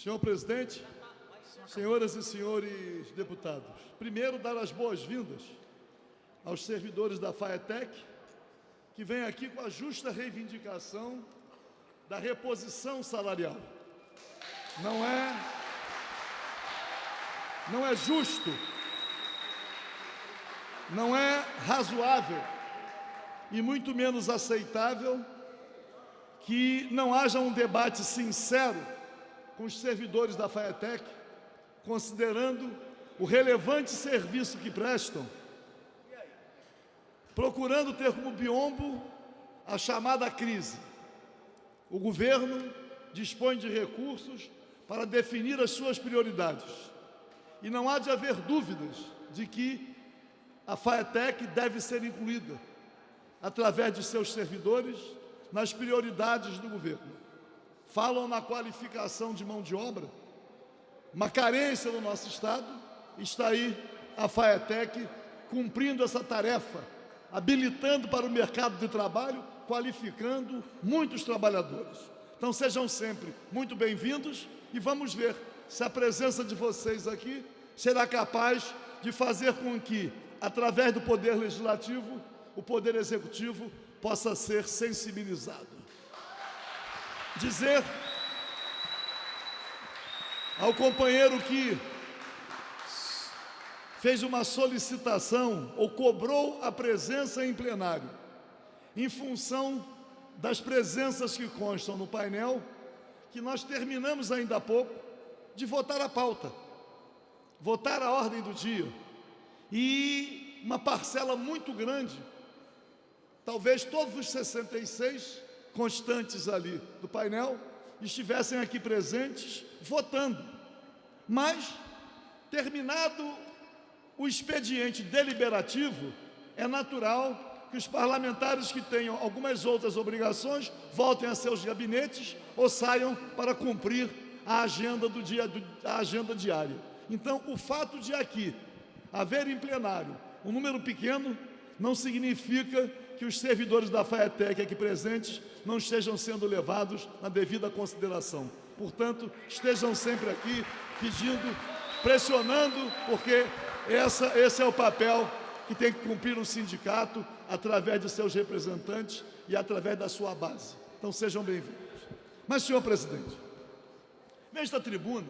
Senhor presidente, senhoras e senhores deputados, primeiro dar as boas-vindas aos servidores da FAETEC, que vêm aqui com a justa reivindicação da reposição salarial. Não é justo, não é razoável e muito menos aceitável que não haja um debate sincero com os servidores da FAETEC, considerando o relevante serviço que prestam, procurando ter como biombo a chamada crise. O governo dispõe de recursos para definir as suas prioridades. E não há de haver dúvidas de que a FAETEC deve ser incluída, através de seus servidores, nas prioridades do governo. Falam na qualificação de mão de obra, uma carência no nosso Estado. Está aí a FAETEC cumprindo essa tarefa, habilitando para o mercado de trabalho, qualificando muitos trabalhadores. Então sejam sempre muito bem-vindos e vamos ver se a presença de vocês aqui será capaz de fazer com que, através do Poder Legislativo, o Poder Executivo possa ser sensibilizado. Dizer ao companheiro que fez uma solicitação ou cobrou a presença em plenário, em função das presenças que constam no painel, que nós terminamos ainda há pouco de votar a pauta, votar a ordem do dia, e uma parcela muito grande, talvez todos os 66 constantes ali do painel, estivessem aqui presentes, votando. Mas, terminado o expediente deliberativo, é natural que os parlamentares que tenham algumas outras obrigações voltem a seus gabinetes ou saiam para cumprir a agenda do dia, a agenda diária. Então, o fato de aqui haver em plenário um número pequeno não significa que os servidores da FAETEC aqui presentes não estejam sendo levados na devida consideração. Portanto, estejam sempre aqui pedindo, pressionando, porque esse é o papel que tem que cumprir um sindicato através de seus representantes e através da sua base. Então, sejam bem-vindos. Mas, senhor presidente, nesta tribuna,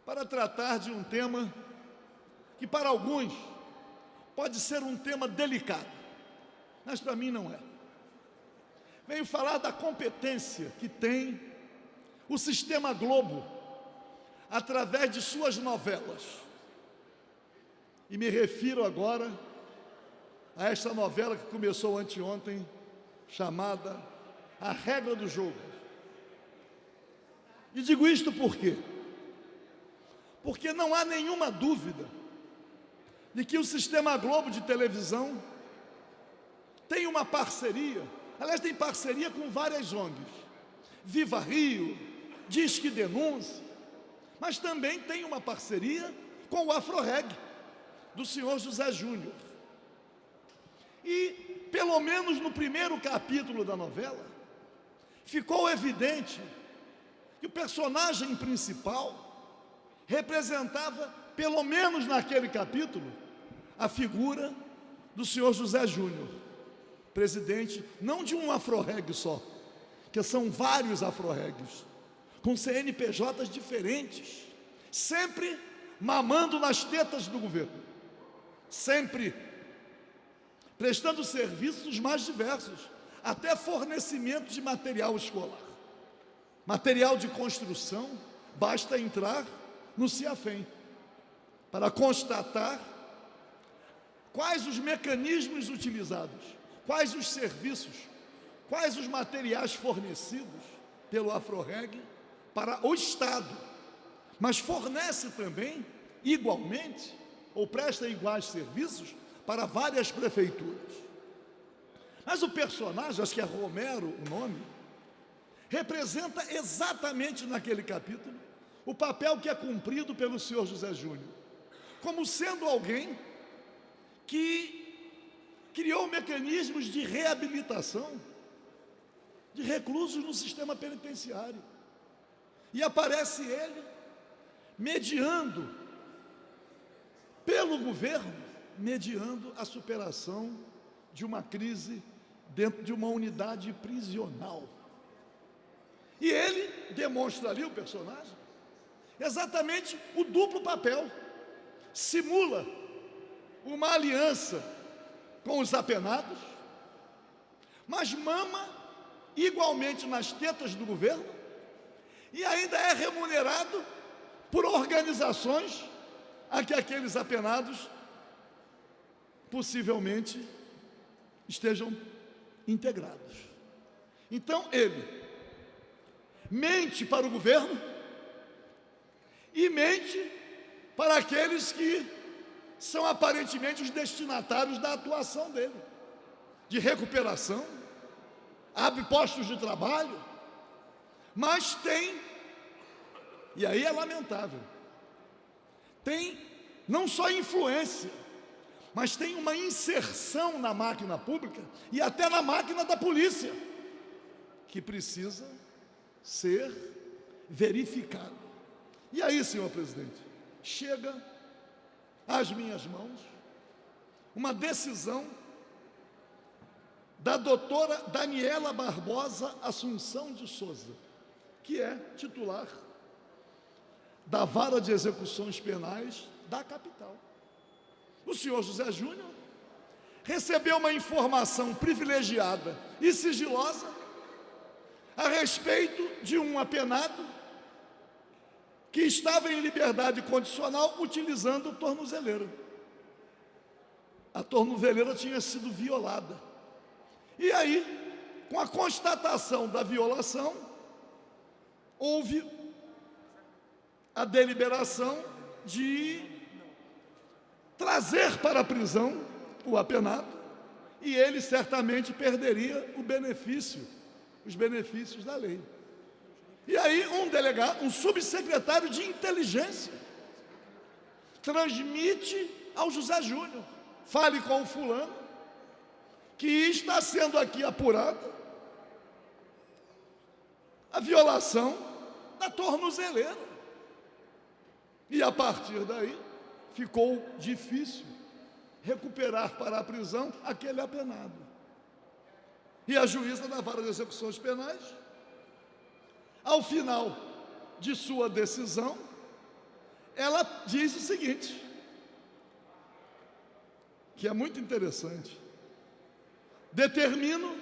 para tratar de um tema que, para alguns, pode ser um tema delicado, mas para mim não é. Venho falar da competência que tem o Sistema Globo através de suas novelas. E me refiro agora a esta novela que começou anteontem, chamada A Regra do Jogo. E digo isto por quê? Porque não há nenhuma dúvida de que o Sistema Globo de televisão tem uma parceria, aliás, tem parceria com várias ONGs, Viva Rio, Disque Denúncia, mas também tem uma parceria com o Afroreg, do senhor José Júnior. E, pelo menos no primeiro capítulo da novela, ficou evidente que o personagem principal representava, pelo menos naquele capítulo, a figura do senhor José Júnior, presidente não de um Afroreg só, que são vários Afroregs, com CNPJs diferentes, sempre mamando nas tetas do governo, sempre prestando serviços mais diversos, até fornecimento de material escolar, material de construção. Basta entrar no CIAFEM para constatar quais os mecanismos utilizados, quais os serviços, quais os materiais fornecidos pelo Afroreg para o Estado, mas fornece também, igualmente, ou presta iguais serviços para várias prefeituras. Mas o personagem, acho que é Romero o nome, representa exatamente naquele capítulo o papel que é cumprido pelo senhor José Júnior, como sendo alguém que criou mecanismos de reabilitação de reclusos no sistema penitenciário, E aparece ele mediando pelo governo, mediando a superação de uma crise dentro de uma unidade prisional. E ele demonstra ali, o personagem, exatamente o duplo papel. Simula uma aliança com os apenados, mas mama igualmente nas tetas do governo e ainda é remunerado por organizações a que aqueles apenados possivelmente estejam integrados. Então ele mente para o governo e mente para aqueles que são aparentemente os destinatários da atuação dele, de recuperação, abre postos de trabalho, mas tem, e aí é lamentável, tem não só influência, mas tem uma inserção na máquina pública e até na máquina da polícia, que precisa ser verificado. E aí, senhor presidente, chega às minhas mãos uma decisão da doutora Daniela Barbosa Assunção de Souza, que é titular da Vara de Execuções Penais da capital. O senhor José Júnior recebeu uma informação privilegiada e sigilosa a respeito de um apenado que estava em liberdade condicional utilizando tornozeleira. A tornozeleira tinha sido violada. E aí, com a constatação da violação, houve a deliberação de trazer para a prisão o apenado, e ele certamente perderia os benefícios da lei. E aí um delegado, um subsecretário de inteligência, transmite ao José Júnior: fale com o fulano, que está sendo aqui apurada a violação da tornozeleira. E a partir daí ficou difícil recuperar para a prisão aquele apenado. E a juíza da Vara de Execuções Penais, ao final de sua decisão, ela diz o seguinte, que é muito interessante: determino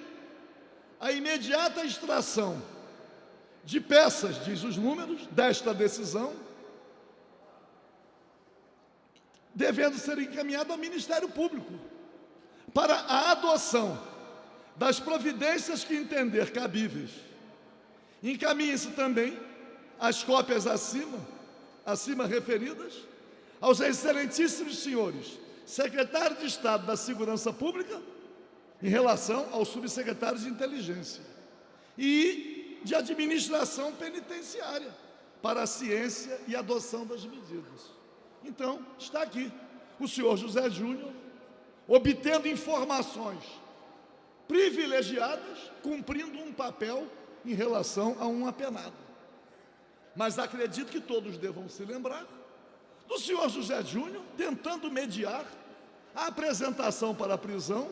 a imediata extração de peças, diz os números, desta decisão, devendo ser encaminhado ao Ministério Público para a adoção das providências que entender cabíveis. Encaminhe-se também as cópias acima referidas aos excelentíssimos senhores secretário de Estado da Segurança Pública em relação ao subsecretário de Inteligência e de Administração Penitenciária para a ciência e adoção das medidas. Então, está aqui o senhor José Júnior obtendo informações privilegiadas, cumprindo um papel em relação a um apenado. Mas acredito que todos devam se lembrar do senhor José Júnior tentando mediar a apresentação para a prisão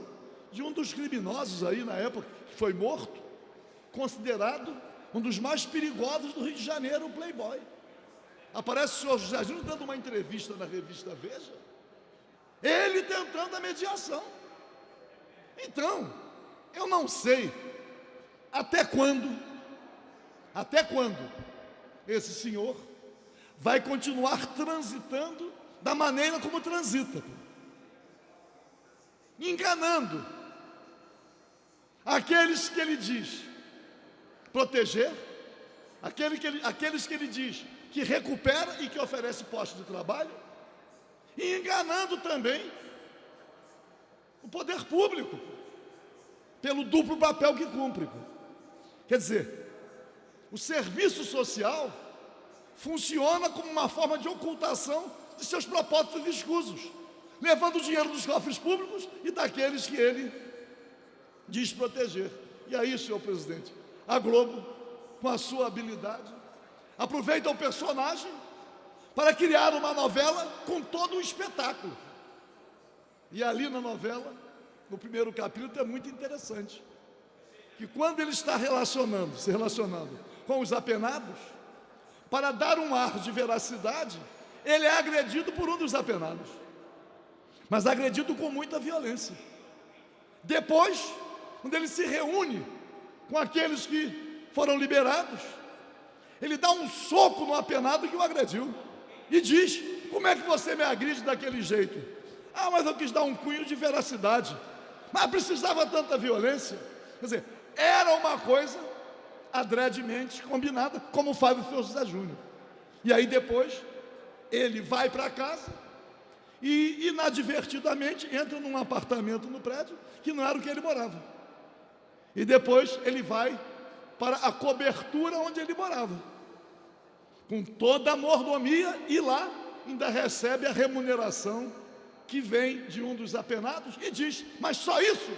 de um dos criminosos aí na época, que foi morto, considerado um dos mais perigosos do Rio de Janeiro, o Playboy. Aparece o senhor José Júnior dando uma entrevista na revista Veja, ele tentando a mediação. Então, eu não sei até quando esse senhor vai continuar transitando da maneira como transita, enganando aqueles que ele diz proteger, aqueles que ele diz que recupera e que oferece postos de trabalho, e enganando também o poder público pelo duplo papel que cumpre. Quer dizer, o serviço social funciona como uma forma de ocultação de seus propósitos viscosos, levando o dinheiro dos cofres públicos e daqueles que ele diz proteger. E aí, senhor presidente, a Globo, com a sua habilidade, aproveita o personagem para criar uma novela com todo um espetáculo. E ali na novela, no primeiro capítulo, é muito interessante, que quando ele está se relacionando com os apenados, para dar um ar de veracidade, ele é agredido por um dos apenados, mas agredido com muita violência. Depois, quando ele se reúne com aqueles que foram liberados, ele dá um soco no apenado que o agrediu e diz: como é que você me agride daquele jeito? Ah, mas eu quis dar um cunho de veracidade. Mas precisava tanta violência? Quer dizer, era uma coisa adredemente combinada, como faz o senhor José Júnior. E aí depois ele vai para casa e inadvertidamente entra num apartamento no prédio que não era o que ele morava. E depois ele vai para a cobertura onde ele morava, com toda a mordomia, e lá ainda recebe a remuneração que vem de um dos apenados e diz: mas só isso?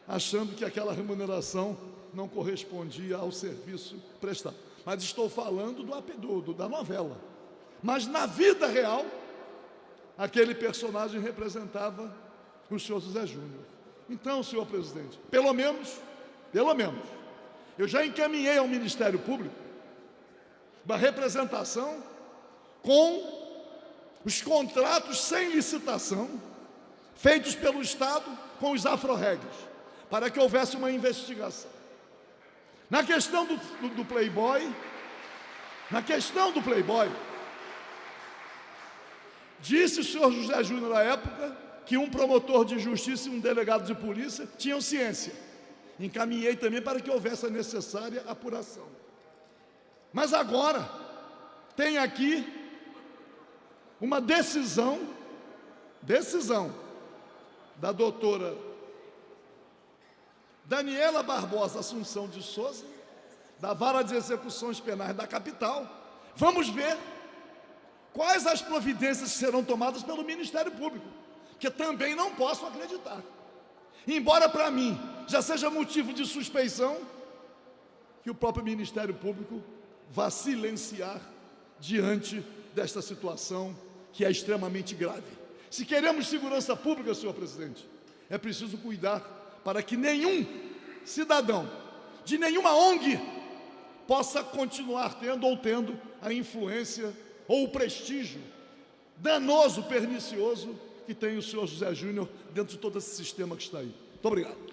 Achando que aquela remuneração não correspondia ao serviço prestado. Mas estou falando da novela. Mas na vida real, aquele personagem representava o senhor José Júnior. Então, senhor presidente, pelo menos, eu já encaminhei ao Ministério Público uma representação com os contratos sem licitação feitos pelo Estado com os afro-régios, para que houvesse uma investigação. Na questão do Playboy, disse o senhor José Júnior na época que um promotor de justiça e um delegado de polícia tinham ciência. Encaminhei também para que houvesse a necessária apuração. Mas agora tem aqui uma decisão da doutora Daniela Barbosa Assunção de Souza, da Vara de Execuções Penais da capital. Vamos ver quais as providências que serão tomadas pelo Ministério Público, que também não posso acreditar. Embora para mim já seja motivo de suspeição que o próprio Ministério Público vá silenciar diante desta situação que é extremamente grave. Se queremos segurança pública, senhor presidente, é preciso cuidar para que nenhum cidadão de nenhuma ONG possa continuar tendo a influência ou o prestígio danoso, pernicioso que tem o senhor José Júnior dentro de todo esse sistema que está aí. Muito obrigado.